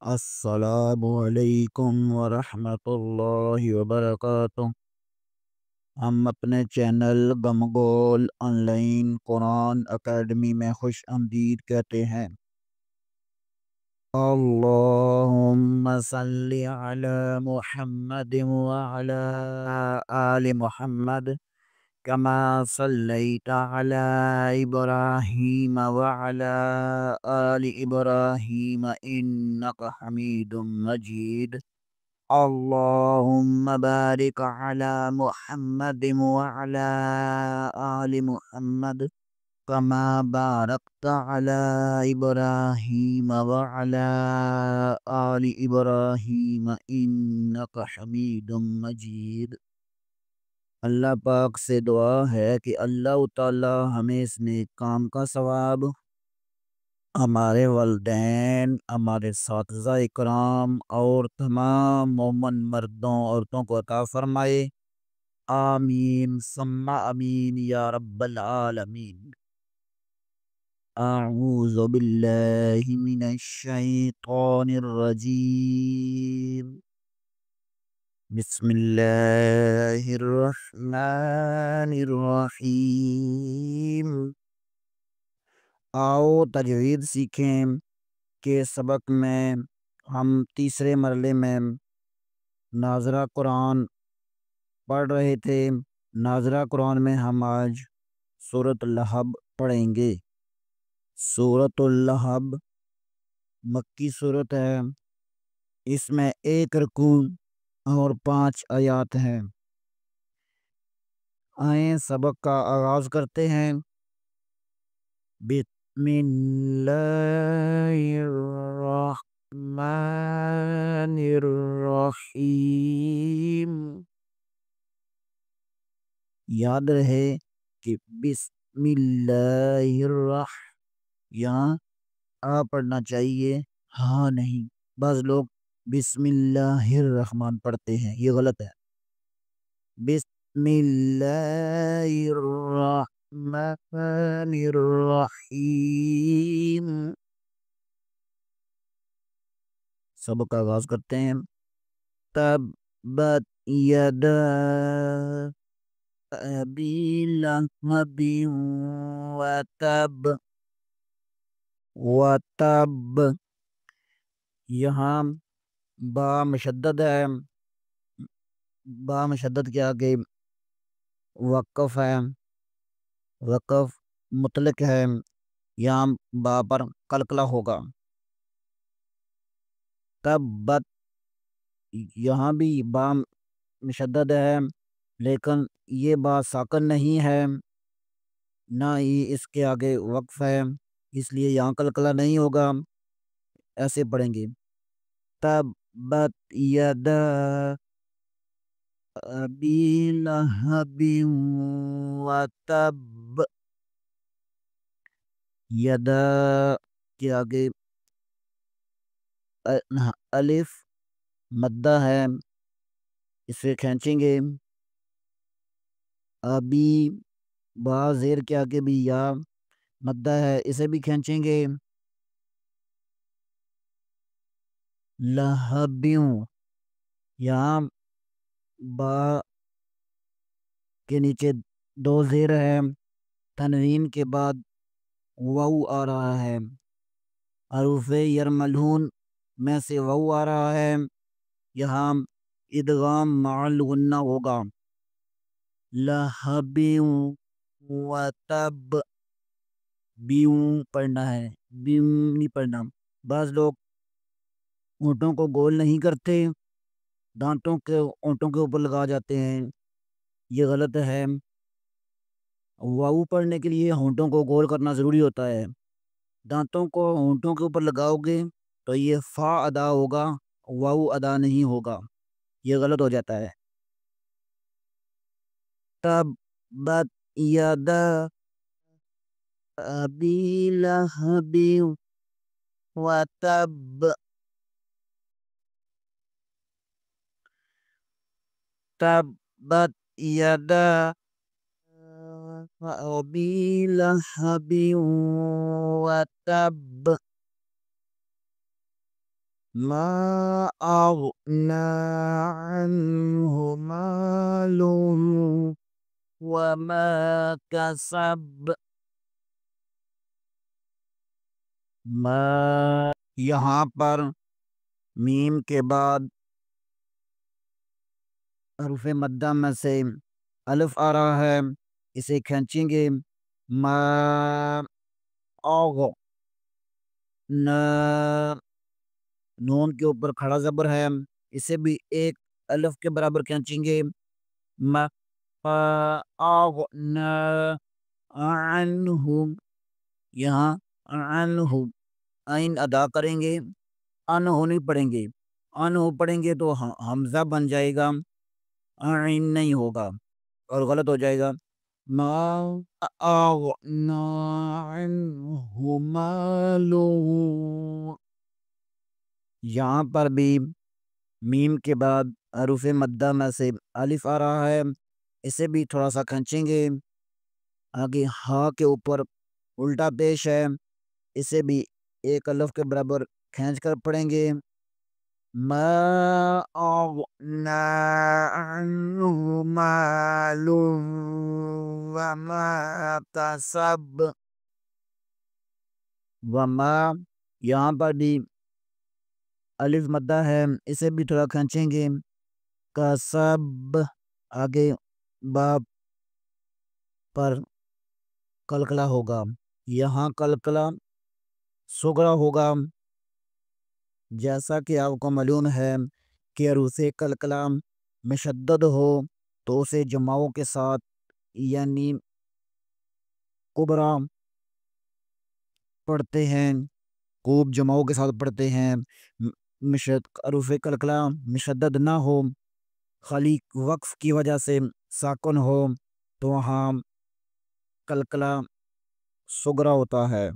السلام علیکم ورحمۃ اللہ وبرکاتہ۔ ہم اپنے چینل گمگول آن لائن قرآن اکیڈمی میں خوش آمدید کہتے ہیں۔ اللہم صلی علی محمد وعلی آل محمد کما صلیت علی ابراہیم وعلی آل ابراہیم انک حمید مجید۔ اللہم بارک علی محمد وعلی آل محمد کما بارکت علی ابراہیم وعلی آل ابراہیم انک حمید مجید۔ اللہ پاک سے دعا ہے کہ اللہ تعالی ہمیں اس نیک کام کا ثواب ہمارے والدین، ہمارے اساتذہ اکرام اور تمام مومن مردوں عورتوں کو عطا فرمائے۔ آمین ثم آمین یا رب العالمین۔ اعوذ باللہ من الشیطان الرجیم، بسم اللہ الرحمن الرحیم۔ آؤ تجوید سیکھیں کہ سبق میں ہم تیسرے مرحلے میں ناظرہ قرآن پڑھ رہے تھے۔ ناظرہ قرآن میں ہم آج سورۃ اللہب پڑھیں گے۔ سورۃ اللہب مکی صورت ہے، اس میں 1 رکوع اور 5 آیات ہیں۔ آئیں سبق کا آغاز کرتے ہیں۔ بسم اللہ الرحمن الرحیم۔ یاد رہے کہ بسم اللہ یہاں آ پڑھنا چاہیے، ہاں نہیں۔ بعض لوگ بسم اللہ الرحمن پڑھتے ہیں، یہ غلط ہے۔ بسم اللہ الرحمن الرحیم۔ سبق کا آغاز کرتے ہیں۔ تبت یدا ابی لہب وتب۔ وتب یہاں با مشدد ہے، با مشدد کے آگے وقف ہے، وقف مطلق ہے، یہاں با پر قلقلہ ہوگا۔ تبت یہاں بھی با مشدد ہے، لیکن یہ با ساکن نہیں ہے، نہ ہی اس کے آگے وقف ہے، اس لیے یہاں قلقلہ نہیں ہوگا، ایسے پڑھیں گے۔ تبت یدا ابی لہب وتب۔ یدا کے آگے الف مدہ ہے، اسے کھینچیں گے۔ ابی با زیر کے آگے بھی یا مدہ ہے، اسے بھی کھینچیں گے۔ لہبیوں یہاں با کے نیچے 2 زیر ہے، تنوین کے بعد واو آ رہا ہے، حروف یرملون میں سے واو آ رہا ہے، یہاں ادغام مع الغنہ ہوگا۔ لہبیوں وتب، بیوں پڑھنا ہے، بیوں نہیں پڑھنا۔ بعض لوگ اونٹوں کو گول نہیں کرتے، دانتوں کے اونٹوں کے اوپر لگا جاتے ہیں، یہ غلط ہے۔ واو پڑھنے کے لیے ہونٹوں کو گول کرنا ضروری ہوتا ہے، دانتوں کو ہونٹوں کے اوپر لگاؤ گے تو یہ فا ادا ہوگا، واو ادا نہیں ہوگا، یہ غلط ہو جاتا ہے۔ تبت یدا ابی لہب وتب۔ تبت یدا ابی لہب وتب۔ ما أغنى عنه ماله وما كسب. ما یہاں پر میم کے بعد حروف مدہ میں سے الف آ رہا ہے، اسے کھینچیں گے. ما آغ نا، نون کے اوپر کھڑا زبر ہے، اسے بھی ایک الف کے برابر کھینچیں گے. ما آغ نا عنہ، یہاں عنہ عین ادا کریں گے، انہ نہیں پڑھیں گے. انہ پڑھیں گے تو حمزہ بن جائے گا، عین نہیں ہوگا اور غلط ہو جائے گا. ما اغنى عنه ماله، یہاں پر بھی میم کے بعد حروف مدہ میں سے الف آ رہا ہے، اسے بھی تھوڑا سا کھینچیں گے. آگے ہا کے اوپر الٹا پیش ہے، اسے بھی ایک الف کے برابر کھینچ کر پڑھیں گے. ما اغنى عنه ماله وما كسب. وما یہاں پر بھی الف مدہ ہے، اسے بھی تھوڑا کھینچیں گے. کسب آگے باب پر کلکلا ہوگا، یہاں کلکلا سغرا ہوگا. جیسا کہ آپ کو معلوم ہے کہ حروف کلکلا مشدد ہو تو اسے جماؤں کے ساتھ یعنی کبرا پڑھتے ہیں، خوب جماؤں کے ساتھ پڑھتے ہیں. حروف کلکلا مشدد نہ ہو، خالی وقف کی وجہ سے ساکن ہو تو وہاں کلکلا سغرا ہوتا ہے،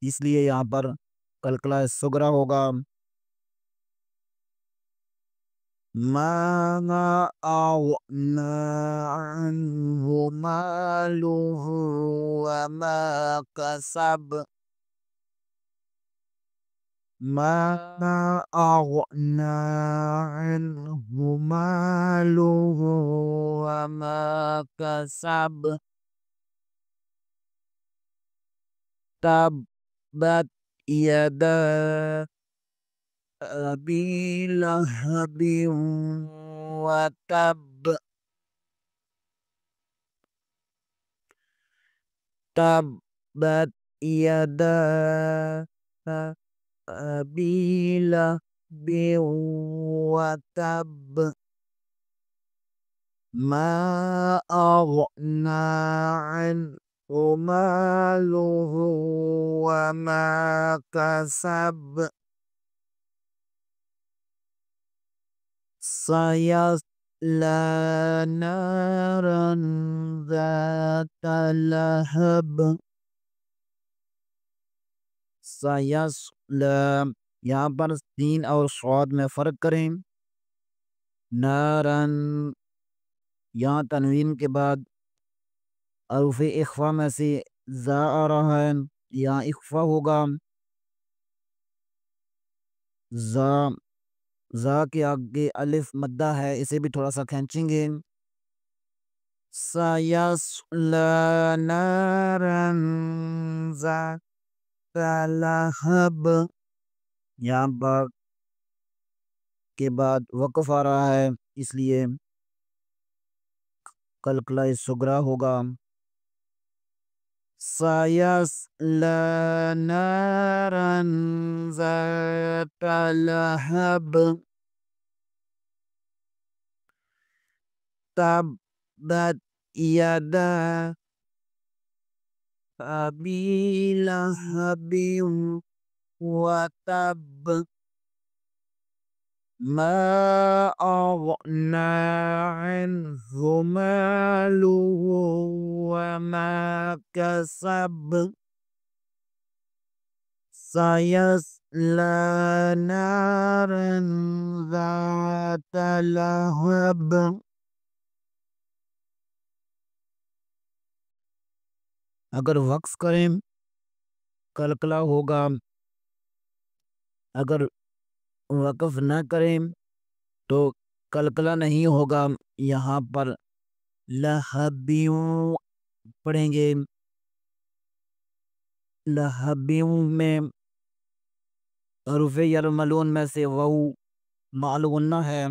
اس لیے یہاں پر کلکلا سغرا ہوگا. ما أغنى عنه ماله وما كسب. ما أغنى عنه ماله وما كسب. تبت يدا أبي لهب وتب. تبت يدا أبي لهب وتب. ما أغنى عنه ماله وما كسب. سيصلى نارا ذات لهب. سيصلى یہاں پر سین اور صاد میں فرق کریں. نارن یہاں تنوین کے بعد حروف اخفا میں سے زا آ رہا ہے، یہاں اخفا ہوگا. زا کے آگے الف مدہ ہے، اسے بھی تھوڑا سا کھینچیں گے. سَيَصْلَىٰ نَارًا ذَاتَ لَهَبٍ، یہاں پر کے بعد وقف آ رہا ہے، اس لیے کلکلا صغرا ہوگا. سَيَصْلَىٰ نَارًا ذَاتَ لَهَبٍ. تبت يدا أبي لهب وتب. ما أغنى عنه ماله وما كسب. سيصلى نارا ذات لهب. اگر وقف کریں کلکلا ہوگا، اگر وقف نہ کریں تو کلکلا نہیں ہوگا. یہاں پر لہبیوں پڑھیں گے. لہبیوں میں حروف یرملون میں سے واو معلوم ہے.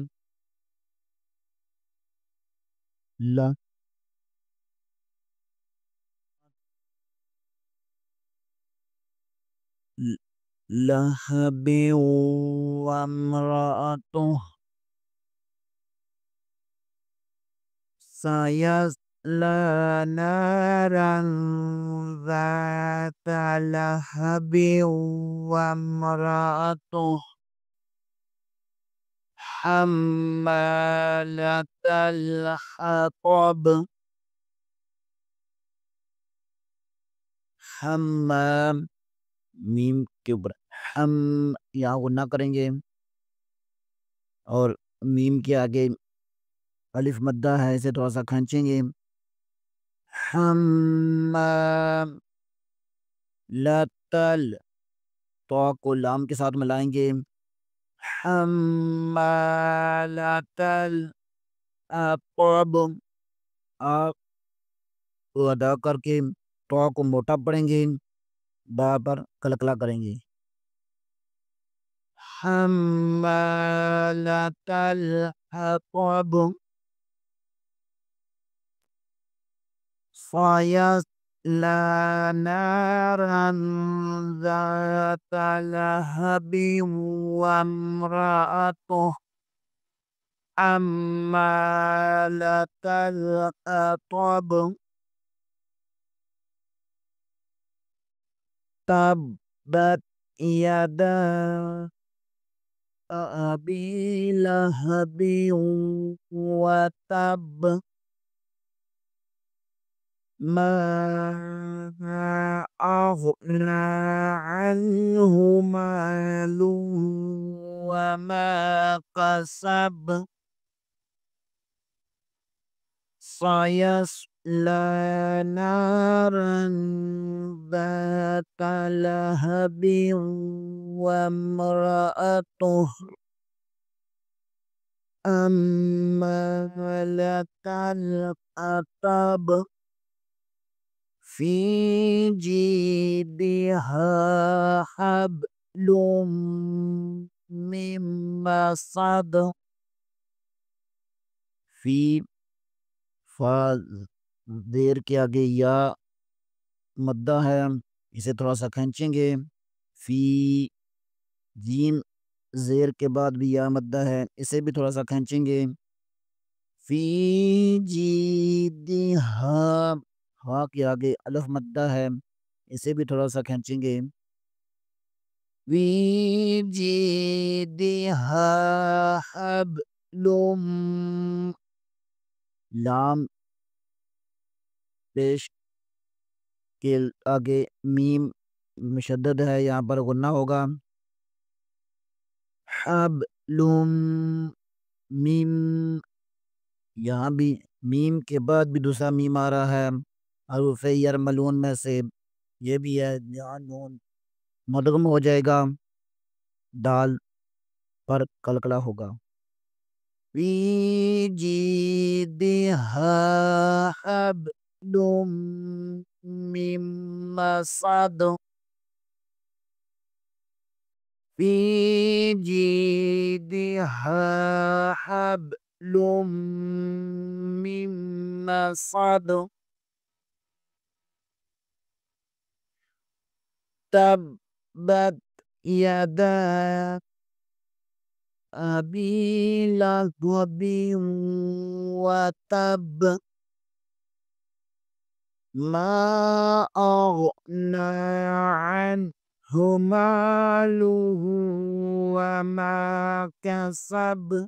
لہب وامرأته سيصلى نارا ذات لهب وامرأته حمالة الحطب. حمام میم کے اوپر ہم یہاں غنہ کریں گے اور میم کے آگے الف مدہ ہے اسے تھوڑا سا کھینچیں گے. حمام لتل تو کو لام کے ساتھ ملائیں گے. حمالتل اقب آپ ادا کر کے تو کو موٹا پڑھیں گے. با پر کلکلا کریں گے. حمالتل اقب فيصلى نارا ذات لهب وامرأته حمالة الحطب. تبت يدا أبي لهب وتب ما أغنى عنه ماله وما كسب سيصلى نارا ذات لهب وامرأته حمالة الحطب في جيدها حبل من مسد. فی فا دیر کے آگے یا مدہ ہے اسے تھوڑا سا کھینچیں گے. فی جیم زیر کے بعد بھی یا مدہ ہے اسے بھی تھوڑا سا کھینچیں گے. فی جیدہا ہا کے آگے الف مدہ ہے اسے بھی تھوڑا سا کھینچیں گے. فی جیدہا حبل لام پیش کے آگے میم مشدد ہے یہاں پر غنہ ہوگا. حبل میم یہاں بھی میم کے بعد بھی دوسرا میم آ رہا ہے حروف یرملون میں سے. یہ بھی ہے یہاں نون مدغم ہو جائے گا دال پر کلکلا ہوگا. فی جیدہا حبل من مسد. فی جیدہا حبل من مسد. تبت یدا أبي لهب وتب ما أغنى عنه ماله وما كسب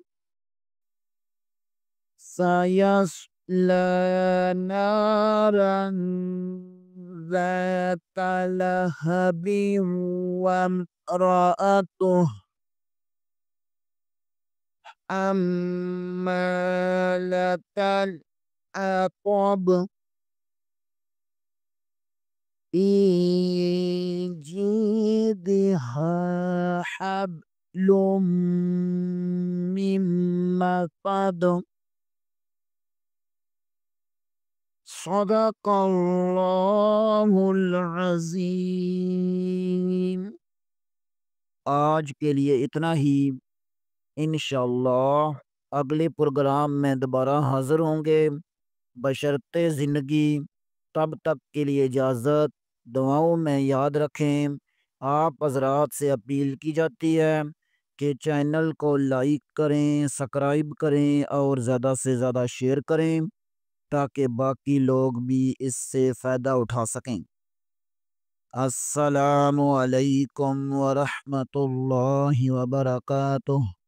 سيصلى نارا ذات لهب وامرأته حمالة الحطب في جيدها حبل مما قدم صدق اللہ العظیم۔ آج کے لیے اتنا ہی، انشاءاللہ اگلے پروگرام میں دوبارہ حاضر ہوں گے بشرط زندگی۔ تب تک کے لیے اجازت، دعاؤں میں یاد رکھیں۔ آپ حضرات سے اپیل کی جاتی ہے کہ چینل کو لائک کریں، سبسکرائب کریں اور زیادہ سے زیادہ شیئر کریں تاکہ باقی لوگ بھی اس سے فائدہ اٹھا سکیں۔ السلام علیکم ورحمۃ اللہ وبرکاتہ۔